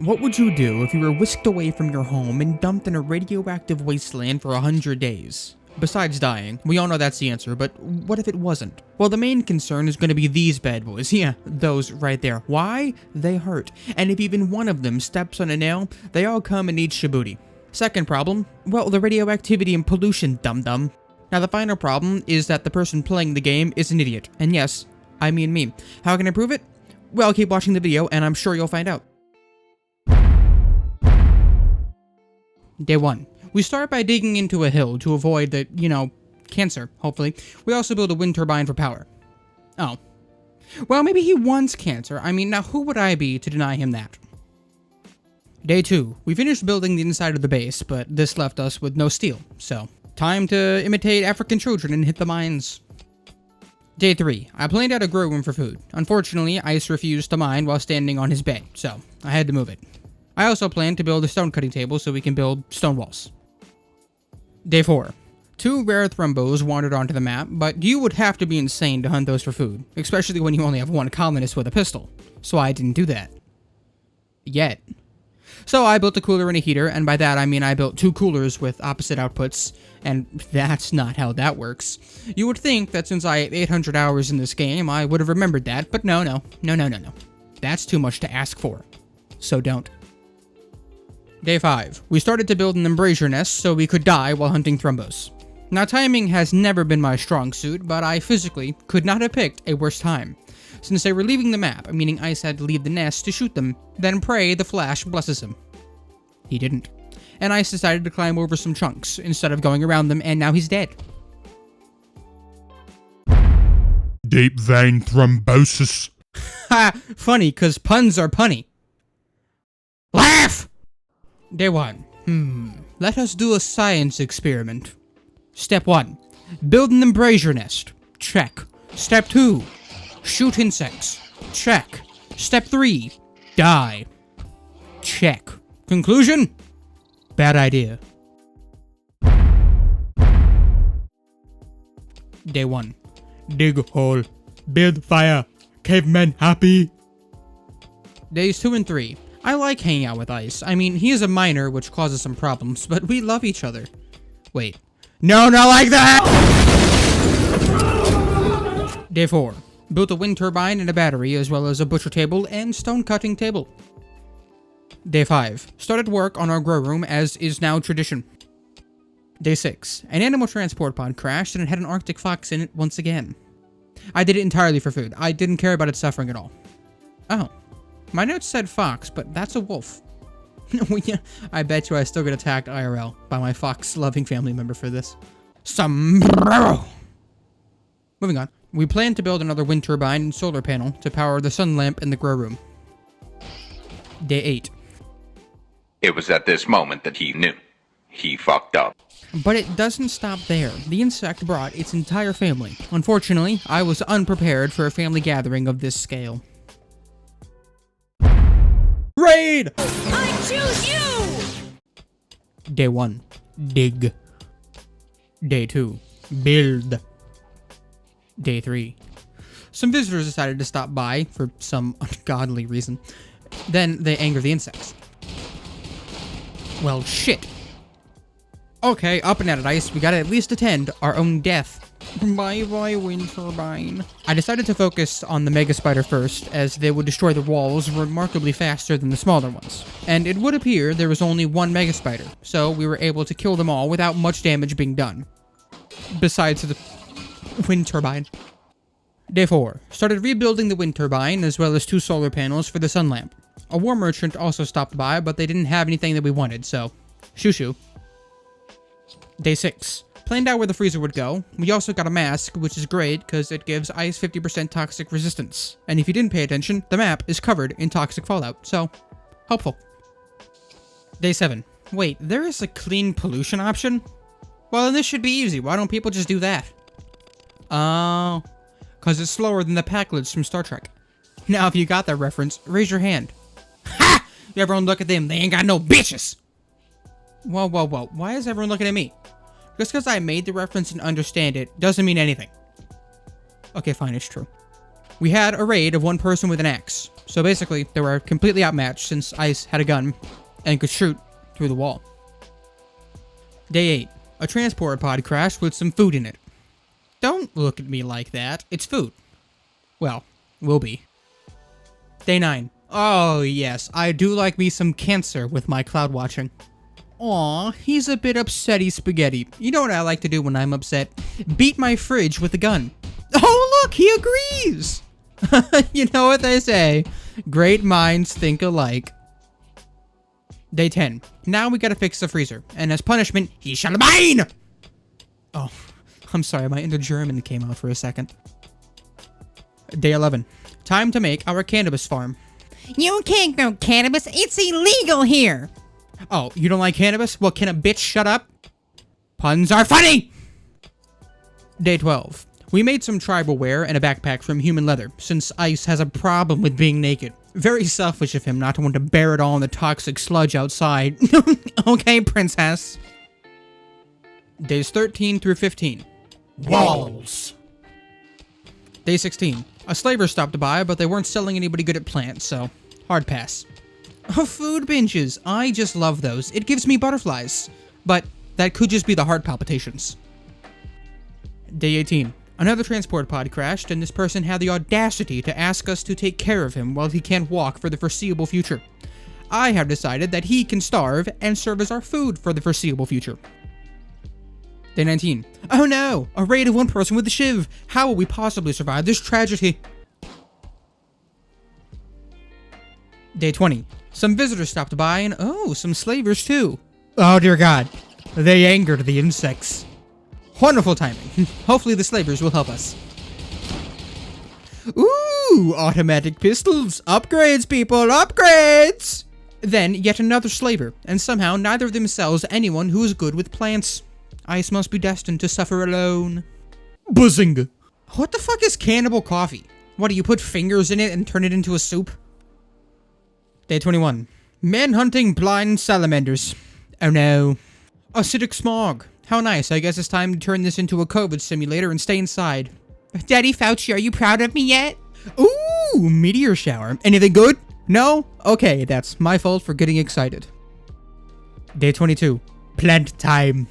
What would you do if you were whisked away from your home and dumped in a radioactive wasteland for 100 days? Besides dying, we all know that's the answer, but what if it wasn't? Well, the main concern is going to be these bad boys. Yeah, those right there. Why? They hurt. And if even one of them steps on a nail, they all come and eat Shibuti. Second problem, well, the radioactivity and pollution, dum-dum. Now, the final problem is that the person playing the game is an idiot. And yes, I mean me. How can I prove it? Well, keep watching the video, and I'm sure you'll find out. Day 1. We start by digging into a hill to avoid the, cancer, hopefully. We also build a wind turbine for power. Oh. Well, maybe he wants cancer. I mean, now who would I be to deny him that? Day 2. We finished building the inside of the base, but this left us with no steel, so time to imitate African children and hit the mines. Day 3. I planned out a grow room for food. Unfortunately, Ice refused to mine while standing on his bed, so I had to move it. I also planned to build a stone cutting table so we can build stone walls. Day 4. 2 rare thrumbos wandered onto the map, but you would have to be insane to hunt those for food, especially when you only have one colonist with a pistol, so I didn't do that. Yet. So I built a cooler and a heater, and by that I mean I built 2 coolers with opposite outputs, and that's not how that works. You would think that since I have 800 hours in this game, I would have remembered that, but no. That's too much to ask for. So don't. Day 5. We started to build an embrasure nest so we could die while hunting thrumbos. Now, timing has never been my strong suit, but I physically could not have picked a worse time. Since they were leaving the map, meaning Ice had to leave the nest to shoot them, then pray the Flash blesses him. He didn't. And Ice decided to climb over some chunks instead of going around them, and now he's dead. Deep vein thrombosis. Ha! Funny, cause puns are punny. Laugh! Day 1. Let us do a science experiment. Step 1. Build an embrasure nest. Check. Step 2. Shoot insects. Check. Step 3. Die. Check. Conclusion? Bad idea. Day 1. Dig hole. Build fire. Cavemen happy. Days 2 and 3. I like hanging out with Ice. I mean, he is a minor, which causes some problems, but we love each other. Wait. No, not like that! Day 4. Built a wind turbine and a battery, as well as a butcher table and stone cutting table. Day 5. Started work on our grow room, as is now tradition. Day 6. An animal transport pod crashed and it had an Arctic fox in it once again. I did it entirely for food. I didn't care about its suffering at all. Oh. My notes said fox, but that's a wolf. I bet you I still get attacked IRL by my fox-loving family member for this. Sombrero! Moving on. We plan to build another wind turbine and solar panel to power the sun lamp in the grow room. Day 8. It was at this moment that he knew. He fucked up. But it doesn't stop there. The insect brought its entire family. Unfortunately, I was unprepared for a family gathering of this scale. Raid! I choose you! Day 1. Dig. Day 2. Build. Day 3. Some visitors decided to stop by for some ungodly reason. Then they anger the insects. Well, shit. Okay, up and at it, Ice. We gotta at least attend our own death. Bye-bye, wind turbine. I decided to focus on the mega spider first, as they would destroy the walls remarkably faster than the smaller ones. And it would appear there was only one mega spider, so we were able to kill them all without much damage being done. Besides the wind turbine. Day 4. Started rebuilding the wind turbine, as well as 2 solar panels for the sun lamp. A war merchant also stopped by, but they didn't have anything that we wanted, so shoo-shoo. Day 6. Planned out where the freezer would go. We also got a mask, which is great because it gives Ice 50% toxic resistance. And if you didn't pay attention, the map is covered in toxic fallout, so helpful. Day 7. Wait, there is a clean pollution option? Well, then this should be easy. Why don't people just do that? Oh, because it's slower than the Packlets from Star Trek. Now, if you got that reference, raise your hand. Ha! Everyone look at them. They ain't got no bitches. Whoa. Why is everyone looking at me? Just because I made the reference and understand it doesn't mean anything. Okay, fine, it's true. We had a raid of one person with an axe. So basically, they were completely outmatched since Ice had a gun and could shoot through the wall. Day 8. A transport pod crashed with some food in it. Don't look at me like that. It's food. Well, will be. Day 9. Oh yes, I do like me some cancer with my cloud watching. Aw, he's a bit upsetty spaghetti. You know what I like to do when I'm upset? Beat my fridge with a gun. Oh look, he agrees! You know what they say. Great minds think alike. Day 10. Now we gotta fix the freezer. And as punishment, he shall mine! Oh, I'm sorry, my inner German came out for a second. Day 11. Time to make our cannabis farm. You can't grow cannabis. It's illegal here. Oh, you don't like cannabis? Well, can a bitch shut up? Puns are funny! Day 12. We made some tribal wear and a backpack from human leather, since Ice has a problem with being naked. Very selfish of him not to want to bear it all in the toxic sludge outside. Okay, princess. Days 13 through 15. Walls. Day 16. A slaver stopped by, but they weren't selling anybody good at plants, so hard pass. Oh, food binges. I just love those. It gives me butterflies. But that could just be the heart palpitations. Day 18. Another transport pod crashed, and this person had the audacity to ask us to take care of him while he can't walk for the foreseeable future. I have decided that he can starve and serve as our food for the foreseeable future. Day 19. Oh no! A raid of one person with a shiv! How will we possibly survive this tragedy? Day 20. Some visitors stopped by, and oh, some slavers too. Oh dear God. They angered the insects. Wonderful timing. Hopefully the slavers will help us. Ooh, automatic pistols. Upgrades, people, upgrades! Then yet another slaver, and somehow neither of them sells anyone who is good with plants. Ice must be destined to suffer alone. Bazinga. What the fuck is cannibal coffee? What, do you put fingers in it and turn it into a soup? Day 21. Men hunting blind salamanders. Oh no. Acidic smog. How nice. I guess it's time to turn this into a COVID simulator and stay inside. Daddy Fauci, are you proud of me yet? Ooh, meteor shower. Anything good? No? Okay, that's my fault for getting excited. Day 22. Plant time.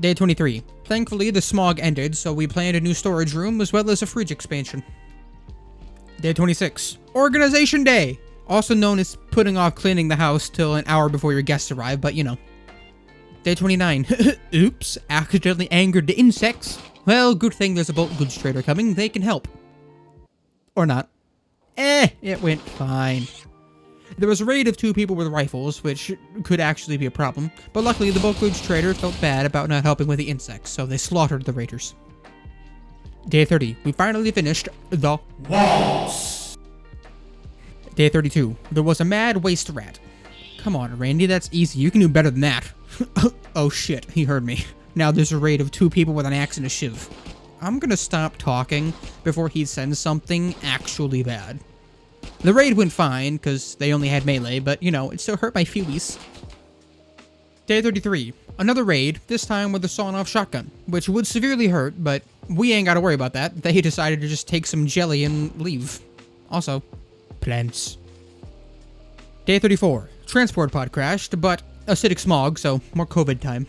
Day 23. Thankfully, the smog ended, so we planned a new storage room as well as a fridge expansion. Day 26. Organization Day. Also known as putting off cleaning the house till an hour before your guests arrive, but you know. Day 29. Oops, accidentally angered the insects. Well, good thing there's a bulk goods trader coming. They can help. Or not. It went fine. There was a raid of 2 people with rifles, which could actually be a problem, but luckily the bulk goods trader felt bad about not helping with the insects, so they slaughtered the raiders. Day 30. We finally finished the walls. Day 32. There was a mad waste rat. Come on, Randy, that's easy. You can do better than that. Oh shit, he heard me. Now there's a raid of 2 people with an axe and a shiv. I'm gonna stop talking before he sends something actually bad. The raid went fine, because they only had melee, but, you know, it still hurt my feelies. Day 33. Another raid, this time with a sawn-off shotgun, which would severely hurt, but we ain't gotta worry about that. They decided to just take some jelly and leave. Also, plants. Day 34. Transport pod crashed, but acidic smog, so more COVID time.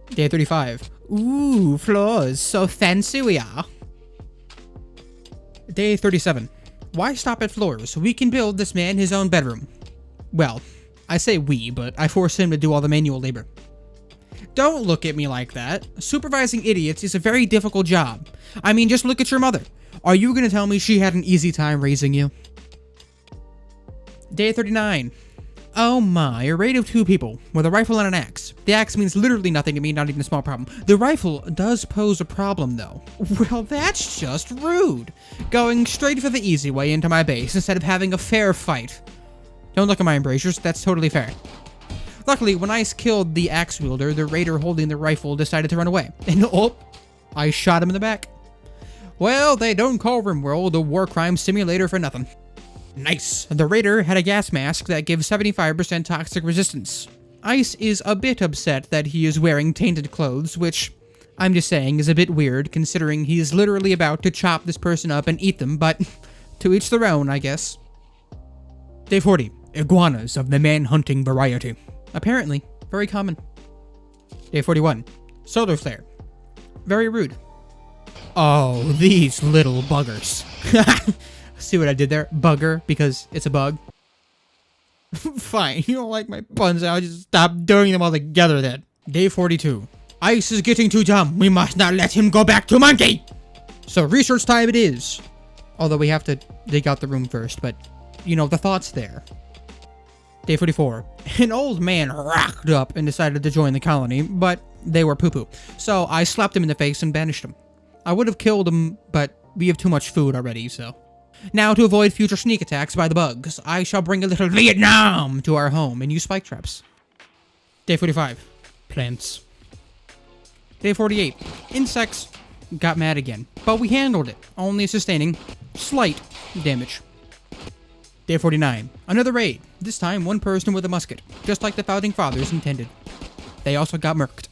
Day 35. Ooh, floors, so fancy we are. Day 37. Why stop at floors? We can build this man his own bedroom. Well, I say we, but I force him to do all the manual labor. Don't look at me like that. Supervising idiots is a very difficult job. I mean, just look at your mother. Are you gonna tell me she had an easy time raising you? Day 39. Oh my, a raid of 2 people with a rifle and an axe. The axe means literally nothing to me, not even a small problem. The rifle does pose a problem though. Well, that's just rude. Going straight for the easy way into my base instead of having a fair fight. Don't look at my embrasures, that's totally fair. Luckily, when Ice killed the axe wielder, the raider holding the rifle decided to run away. And oh, I shot him in the back. Well, they don't call Rimworld a war crime simulator for nothing. Nice. The raider had a gas mask that gives 75% toxic resistance. Ice is a bit upset that he is wearing tainted clothes, which, I'm just saying, is a bit weird considering he's literally about to chop this person up and eat them, but To each their own, I guess. Day 40. Iguanas of the man-hunting variety. Apparently, very common. Day 41. Solar flare. Very rude. Oh, these little buggers. See what I did there? Bugger, because it's a bug. Fine, you don't like my puns, I'll just stop doing them all together then. Day 42. Ice is getting too dumb. We must not let him go back to monkey. So research time it is. Although we have to dig out the room first, but you know, the thought's there. Day 44. An old man rocked up and decided to join the colony, but they were poo-poo. So I slapped him in the face and banished him. I would have killed him, but we have too much food already, so. Now, to avoid future sneak attacks by the bugs, I shall bring a little Vietnam to our home and use spike traps. Day 45. Plants. Day 48. Insects. Got mad again, but we handled it, only sustaining slight damage. Day 49. Another raid. This time, one person with a musket, just like the Founding Fathers intended. They also got murked.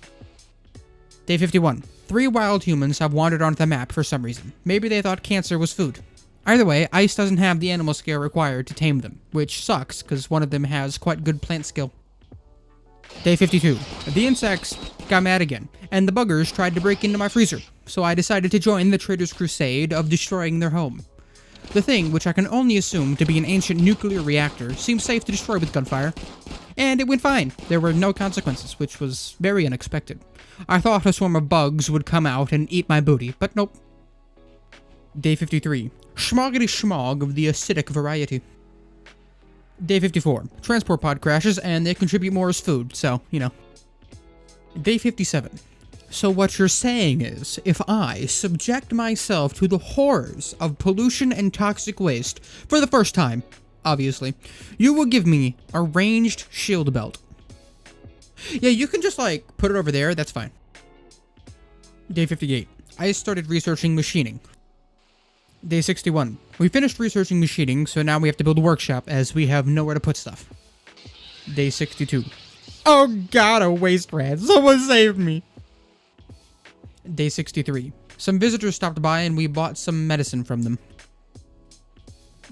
Day 51. 3 wild humans have wandered onto the map for some reason. Maybe they thought cancer was food. Either way, Ice doesn't have the animal skill required to tame them, which sucks because one of them has quite good plant skill. Day 52. The insects got mad again, and the buggers tried to break into my freezer, so I decided to join the Traitors' crusade of destroying their home. The thing, which I can only assume to be an ancient nuclear reactor, seems safe to destroy with gunfire. And it went fine. There were no consequences, which was very unexpected. I thought a swarm of bugs would come out and eat my booty, but nope. Day 53. Schmoggity schmog of the acidic variety. Day 54. Transport pod crashes, and they contribute more as food, so, you know. Day 57. So what you're saying is, if I subject myself to the horrors of pollution and toxic waste for the first time, obviously, you will give me a ranged shield belt. Yeah, you can just, like, put it over there, that's fine. Day 58. I started researching machining. Day 61. We finished researching machining, so now we have to build a workshop as we have nowhere to put stuff. Day 62. Oh god, a waste rat. Someone save me. Day 63. Some visitors stopped by and we bought some medicine from them.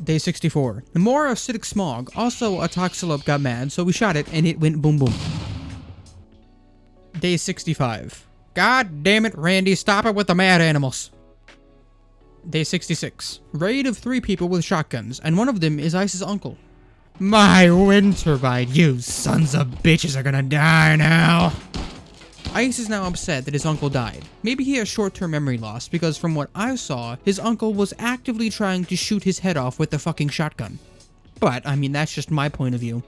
Day 64. More acidic smog. Also, a toxilope got mad, so we shot it and it went boom boom. Day 65. God damn it, Randy, stop it with the mad animals. Day 66. Raid of 3 people with shotguns, and one of them is Ice's uncle. My wind turbine, you sons of bitches are gonna die now. Ice is now upset that his uncle died. Maybe he has short-term memory loss, because from what I saw, his uncle was actively trying to shoot his head off with the fucking shotgun. But, I mean, that's just my point of view.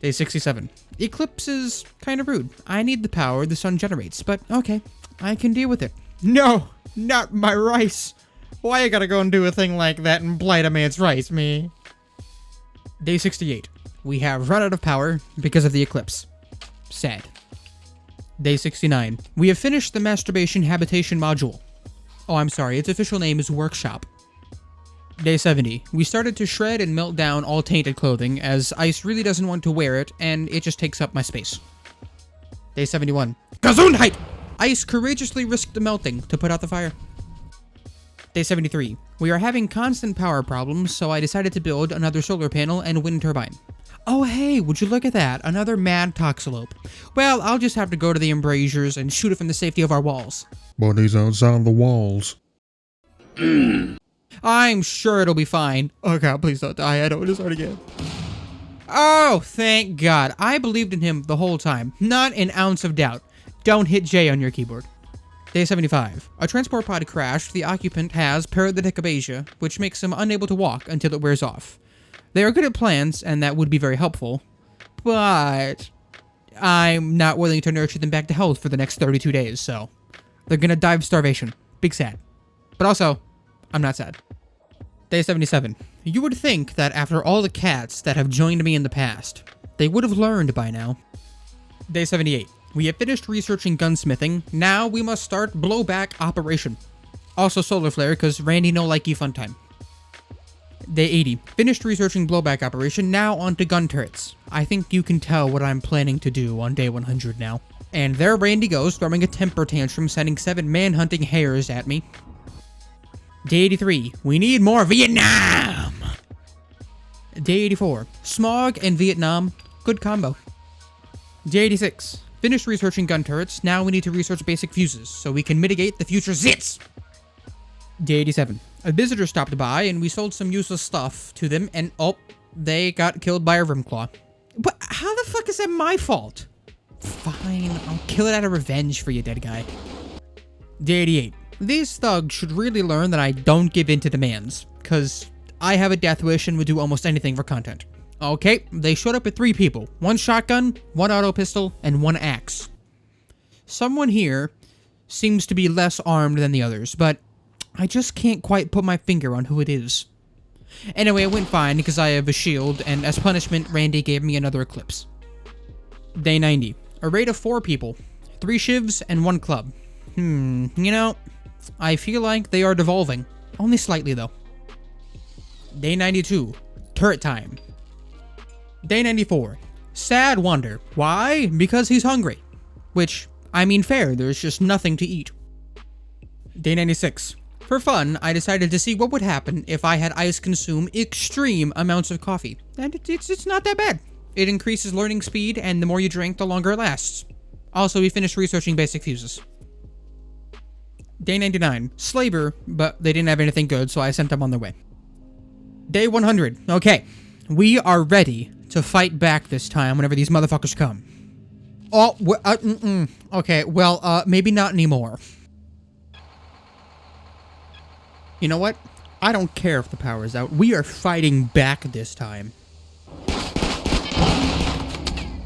Day 67. Eclipse is kind of rude. I need the power the sun generates, but okay, I can deal with it. No, not my rice. Why you gotta go and do a thing like that and blight a man's rice, me? Day 68. We have run out of power because of the eclipse. Sad. Day 69. We have finished the masturbation habitation module. Oh, I'm sorry, its official name is Workshop. Day 70. We started to shred and melt down all tainted clothing, as Ice really doesn't want to wear it, and it just takes up my space. Day 71. Gesundheit! Ice courageously risked the melting to put out the fire. Day 73. We are having constant power problems, so I decided to build another solar panel and wind turbine. Oh hey, would you look at that? Another mad toxilope. Well, I'll just have to go to the embrasures and shoot it from the safety of our walls. But he's outside the walls. I'm sure it'll be fine. Oh god, please don't die. I don't want to start again. Oh, thank god. I believed in him the whole time. Not an ounce of doubt. Don't hit J on your keyboard. Day 75. A transport pod crashed. The occupant has paralytic aplasia, which makes him unable to walk until it wears off. They are good at plants, and that would be very helpful, but I'm not willing to nurture them back to health for the next 32 days, so they're gonna die of starvation. Big sad. But also, I'm not sad. Day 77. You would think that after all the cats that have joined me in the past, they would have learned by now. Day 78. We have finished researching gunsmithing. Now we must start blowback operation. Also solar flare, cause Randy no likey fun time. Day 80. Finished researching blowback operation, now onto gun turrets. I think you can tell what I'm planning to do on day 100 now. And there Randy goes, throwing a temper tantrum, sending 7 man-hunting hares at me. Day 83. We need more Vietnam! Day 84. Smog and Vietnam. Good combo. Day 86. Finished researching gun turrets. Now we need to research basic fuses so we can mitigate the future zits. Day 87. A visitor stopped by and we sold some useless stuff to them and they got killed by a Rimclaw. But how the fuck is that my fault? Fine, I'll kill it out of revenge for you, dead guy. Day 88. These thugs should really learn that I don't give in to demands, because I have a death wish and would do almost anything for content. Okay, they showed up with 3 people. 1 shotgun, 1 auto pistol, and 1 axe. Someone here seems to be less armed than the others, but I just can't quite put my finger on who it is. Anyway, it went fine because I have a shield, and as punishment, Randy gave me another eclipse. Day 90. A raid of 4 people. 3 shivs and 1 club. You know, I feel like they are devolving. Only slightly, though. Day 92. Turret time. Day 94. Sad wonder. Why? Because he's hungry. Which, I mean fair, there's just nothing to eat. Day 96. For fun, I decided to see what would happen if I had ice consume extreme amounts of coffee. And it's not that bad. It increases learning speed, and the more you drink, the longer it lasts. Also, we finished researching basic fuses. Day 99. Slaver, but they didn't have anything good, so I sent them on their way. Day 100. Okay. We are ready to fight back this time whenever these motherfuckers come. Okay, well, maybe not anymore. You know what? I don't care if the power's out. We are fighting back this time.